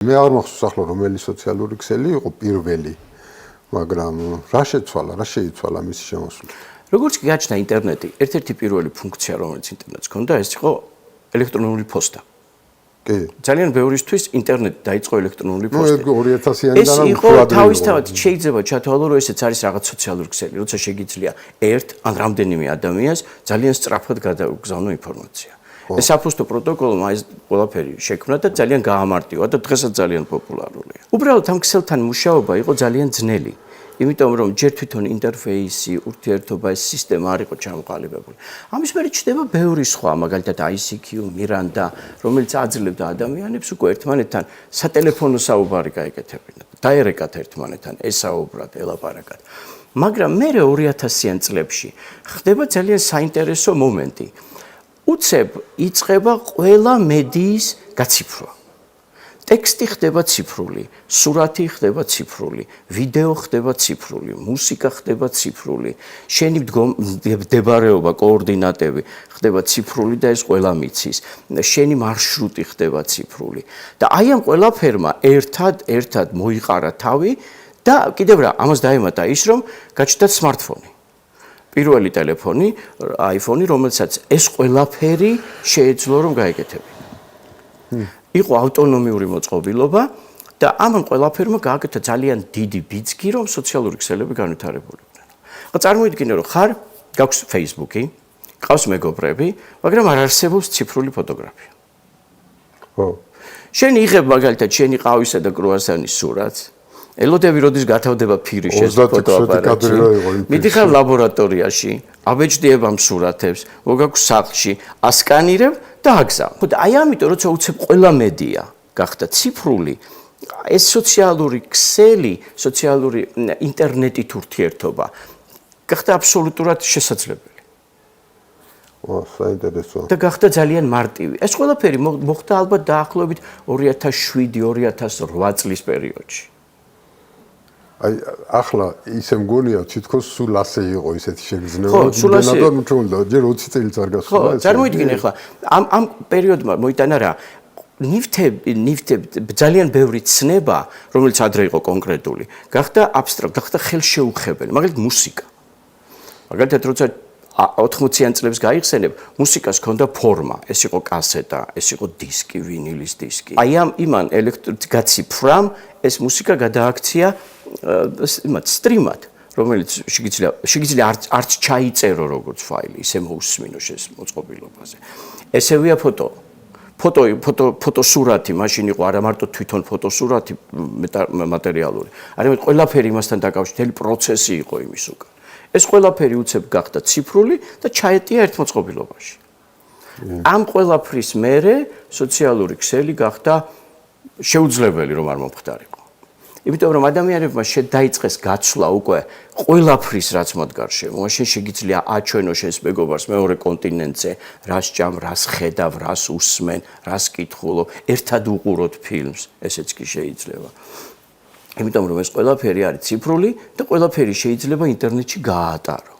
მე არ მახსოვს ახლა რომელი სოციალური ქსელი იყო პირველი, მაგრამ რა შეცვალა, რა შეიცვალა მისი შემოსვლით? როგორც კი გაჩნდა ინტერნეტი, ერთ-ერთი პირველი ფუნქცია, რომელიც ინტერნეტს ჰქონდა, ეს იყო ელექტრონული პოსტა. კი. ძალიან ბევრისთვის ინტერნეტი დაიწყო ელექტრონული პოსტით. ნუ 2000-იანიდან ეს იყო თავისთავად შეიძლება ჩათვალო, რომ ესეც არის რაღაც სოციალური ქსელი, როცა შეგიძლია ერთ ან რამდენიმე ადამიანს ძალიან სწრაფად გადაგზავნო ინფორმაცია. ეს საფოსტო პროტოკოლმა ეს ყველაფერი შექმნა და ძალიან გაამარტივა და დღესაც ძალიან პოპულარულია. უბრალოდ ამ ქსელთან მუშაობა იყო ძალიან ძნელი. იმიტომ რომ ჯერ თვითონ ინტერფეისი, ურთიერთობა, ეს სისტემა არ იყო ჩამოყალიბებული. ამის მერე ჩნდება ბევრი სხვა, მაგალითად ICQ, Miranda, რომელიც აძლევდა ადამიანებს უკვე ერთმანეთთან სატელეფონო საუბარი გაეკეთებინათ, დაერეკათ ერთმანეთთან, ესაუბრათ, ელაპარაკათ. მაგრამ მერე 2000-იან წლებში ხდება ძალიან საინტერესო მომენტი. უცებ იწყება ყველა მედიის გაციფრვა. ტექსტი ხდება ციფრული, სურათი ხდება ციფრული, ვიდეო ხდება ციფრული, მუსიკა ხდება ციფრული, შენი მდებარეობა, კოორდინატები ხდება ციფრული და ეს ყველა მიცის. შენი მარშრუტი ხდება ციფრული. და აი ამ ყველაფერმა ერთად მოიყარა თავი და კიდევ რა, ამას დაემატა ის, რომ გაჩნდა smartphone. პირველი ტელეფონი, iPhone, რომელსაც ეს ყველაფერი შეეძლო რომ გაეკეთებინა. იყო ავტონომიური მოწყობილობა და ამან ყველაფერმა გააკეთა ძალიან დიდი ბიძგი, რომ სოციალური ქსელები განვითარებულიყვნენ. ახლა წარმოიდგინე, რომ ხარ, გაქვს Facebook-ი, ყავს მეგობრები, მაგრამ არ არსებობს ციფრული ფოტოგრაფია. ხო. შენ იღებ მაგალითად შენი ყავისა და კრუასანის სურათს, ელოდები როდის გათავდება ფირიშეს ფოტოაპარატში. მიდიხარ ლაბორატორიაში, აბეჭდიებ ამ სურათებს, მოგაქვს სახლში, ასკანირებ და აგზავ. და აი ამიტომ როცა უცებ ყველა მედია გახდა ციფრული, ეს სოციალური ქსელი, სოციალური ინტერნეტით ურთიერთობა გახდა აბსოლუტურად შესაძლებელი. საინტერესო. და გახდა ძალიან მარტივი. ეს ყველაფერი მოხდა ალბათ დაახლოებით 2007-2008 წლის პერიოდში. აი ახლა ისე მგონია თითქოს სულ ასე იყო ისეთი შეგრძნება. ხო, სულ ასე. ჯერ 20 წელიც არ გასულა ეს. ხო, წარმოიდგინე ახლა ამ პერიოდმა მოიტანა რა ნივთები ძალიან ბევრი ცნება, რომელიც ადრე იყო კონკრეტული, გახდა აბსტრაქტ, გახდა ხელშეუხებელი, მაგალითად მუსიკა. მაგალითად როცა 80-იან წლებს გაიხსენებ, მუსიკას ჰქონდა ფორმა, ეს იყო კასეტა, ეს იყო დისკი, ვინილის დისკი. აი ამ იმან გაციფრამ ეს მუსიკა გადააქცია იმათ სტრიმად, რომელიც შეგიძლია არც ჩაიწერო როგორც ფაილი, ისე მოусმინო შეს მოწყობილობაზე. ესევეა ფოტოსურათი, მაშინ იყო არა მარტო თვითონ ფოტოსურათი მატერიალური, არამედ ყველაფერი იმასთან დაკავშირებული პროცესი იყო იმის უკან. ეს ყველაფერი უცებ გახდა ციფრული და ჩაეტია ერთ მოწყობილობაში. ამ ყველაფრის მერე სოციალური ქსელი გახდა შეუძლებელი რომ არ მომხდარიყო. იმიტომ რომ ადამიანებმა დაიწყეს გაცვლა უკვე ყველაფრის რაც მათ გარშემო, მაშინ შეგიძლია აჩვენო შენს მეგობარს მეორე კონტინენტზე, რას ჭამ, რას ხედავ, რას უსმენ, რას კითხულობ, ერთად უყუროთ ფილმს, ესეც კი შეიძლება. იმიტომ რომ ეს ყველაფერი არის ციფრული და ყველაფერი შეიძლება ინტერნეტში გაატარო.